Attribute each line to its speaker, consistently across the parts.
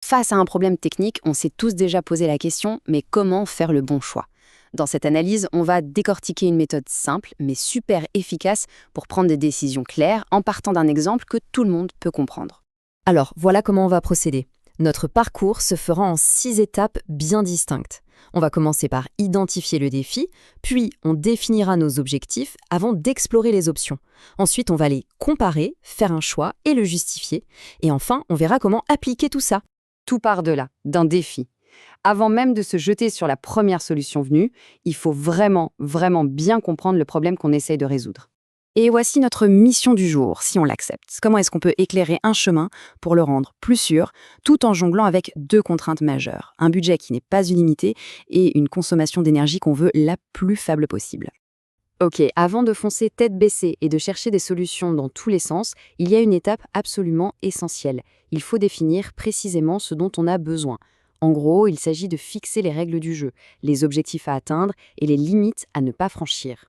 Speaker 1: Face à un problème technique, on s'est tous déjà posé la question, mais comment faire le bon choix? Dans cette analyse, on va décortiquer une méthode simple, mais super efficace pour prendre des décisions claires en partant d'un exemple que tout le monde peut comprendre.
Speaker 2: Alors, voilà comment on va procéder. Notre parcours se fera en 6 étapes bien distinctes. On va commencer par identifier le défi, puis on définira nos objectifs avant d'explorer les options. Ensuite, on va les comparer, faire un choix et le justifier. Et enfin, on verra comment appliquer tout ça.
Speaker 1: Tout part de là, d'un défi. Avant même de se jeter sur la première solution venue, il faut vraiment bien comprendre le problème qu'on essaye de résoudre. Et voici notre mission du jour, si on l'accepte. Comment est-ce qu'on peut éclairer un chemin pour le rendre plus sûr, tout en jonglant avec deux contraintes majeures, un budget qui n'est pas illimité et une consommation d'énergie qu'on veut la plus faible possible. Ok, avant de foncer tête baissée et de chercher des solutions dans tous les sens, il y a une étape absolument essentielle. Il faut définir précisément ce dont on a besoin. En gros, il s'agit de fixer les règles du jeu, les objectifs à atteindre et les limites à ne pas franchir.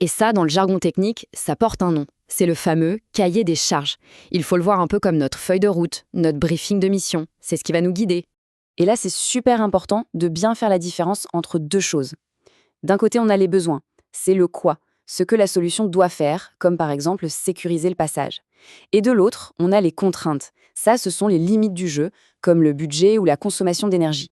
Speaker 1: Et ça, dans le jargon technique, ça porte un nom. C'est le fameux cahier des charges. Il faut le voir un peu comme notre feuille de route, notre briefing de mission. C'est ce qui va nous guider. Et là, c'est super important de bien faire la différence entre deux choses. D'un côté, on a les besoins. C'est le quoi, ce que la solution doit faire, comme par exemple sécuriser le passage. Et de l'autre, on a les contraintes. Ça, ce sont les limites du jeu, comme le budget ou la consommation d'énergie.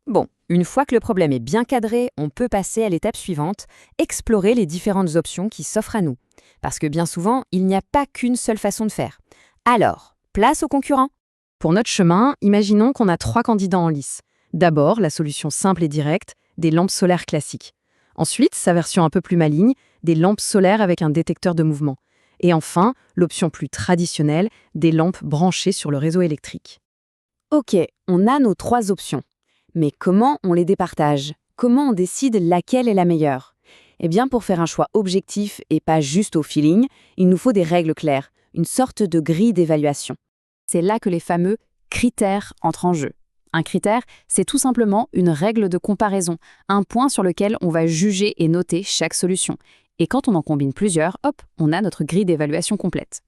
Speaker 2: Bon, une fois que le problème est bien cadré, on peut passer à l'étape suivante, explorer les différentes options qui s'offrent à nous. Parce que bien souvent, il n'y a pas qu'une seule façon de faire. Alors, place aux concurrents. Pour notre chemin, imaginons qu'on a 3 candidats en lice. D'abord, la solution simple et directe, des lampes solaires classiques. Ensuite, sa version un peu plus maligne, des lampes solaires avec un détecteur de mouvement. Et enfin, l'option plus traditionnelle, des lampes branchées sur le réseau électrique.
Speaker 1: Ok, on a nos 3 options. Mais comment on les départage? Comment on décide laquelle est la meilleure? Eh bien, pour faire un choix objectif et pas juste au feeling, il nous faut des règles claires, une sorte de grille d'évaluation. C'est là que les fameux critères entrent en jeu. Un critère, c'est tout simplement une règle de comparaison, un point sur lequel on va juger et noter chaque solution. Et quand on en combine plusieurs, hop, on a notre grille d'évaluation complète.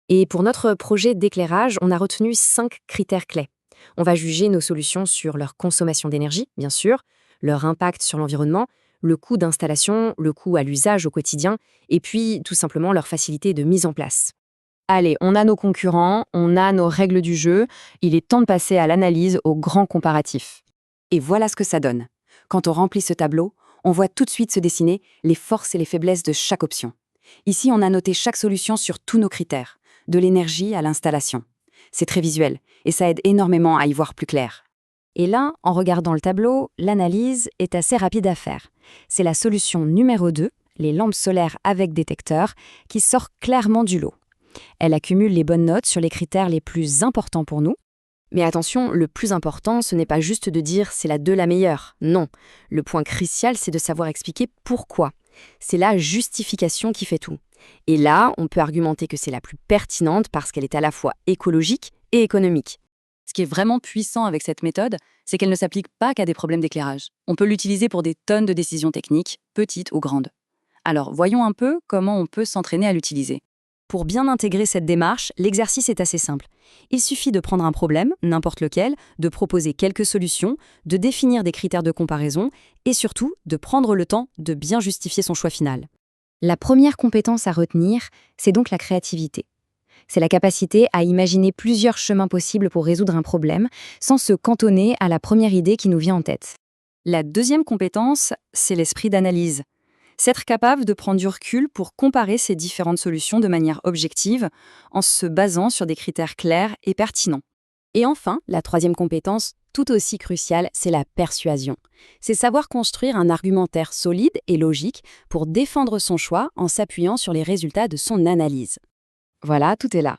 Speaker 1: Et pour notre projet d'éclairage, on a retenu 5 critères clés. On va juger nos solutions sur leur consommation d'énergie, bien sûr, leur impact sur l'environnement, le coût d'installation, le coût à l'usage au quotidien, et puis tout simplement leur facilité de mise en place. Allez, on a nos concurrents, on a nos règles du jeu, il est temps de passer à l'analyse, au grand comparatif. Et voilà ce que ça donne. Quand on remplit ce tableau, on voit tout de suite se dessiner les forces et les faiblesses de chaque option. Ici, on a noté chaque solution sur tous nos critères, de l'énergie à l'installation. C'est très visuel, et ça aide énormément à y voir plus clair. Et là, en regardant le tableau, l'analyse est assez rapide à faire. C'est la solution numéro 2, les lampes solaires avec détecteur, qui sort clairement du lot. Elle accumule les bonnes notes sur les critères les plus importants pour nous. Mais attention, le plus important, ce n'est pas juste de dire c'est la 2 la meilleure. Non, le point crucial, c'est de savoir expliquer pourquoi. C'est la justification qui fait tout. Et là, on peut argumenter que c'est la plus pertinente parce qu'elle est à la fois écologique et économique. Ce qui est vraiment puissant avec cette méthode, c'est qu'elle ne s'applique pas qu'à des problèmes d'éclairage. On peut l'utiliser pour des tonnes de décisions techniques, petites ou grandes. Alors, voyons un peu comment on peut s'entraîner à l'utiliser. Pour bien intégrer cette démarche, l'exercice est assez simple. Il suffit de prendre un problème, n'importe lequel, de proposer quelques solutions, de définir des critères de comparaison et surtout de prendre le temps de bien justifier son choix final. La première compétence à retenir, c'est donc la créativité. C'est la capacité à imaginer plusieurs chemins possibles pour résoudre un problème sans se cantonner à la première idée qui nous vient en tête. La deuxième compétence, c'est l'esprit d'analyse. C'est être capable de prendre du recul pour comparer ces différentes solutions de manière objective en se basant sur des critères clairs et pertinents. Et enfin, la troisième compétence, tout aussi cruciale, c'est la persuasion. C'est savoir construire un argumentaire solide et logique pour défendre son choix en s'appuyant sur les résultats de son analyse. Voilà, tout est là.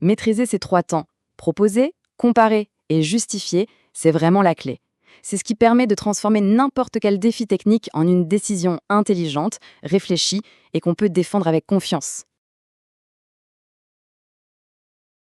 Speaker 1: Maîtriser ces 3 temps, proposer, comparer et justifier, c'est vraiment la clé. C'est ce qui permet de transformer n'importe quel défi technique en une décision intelligente, réfléchie et qu'on peut défendre avec confiance.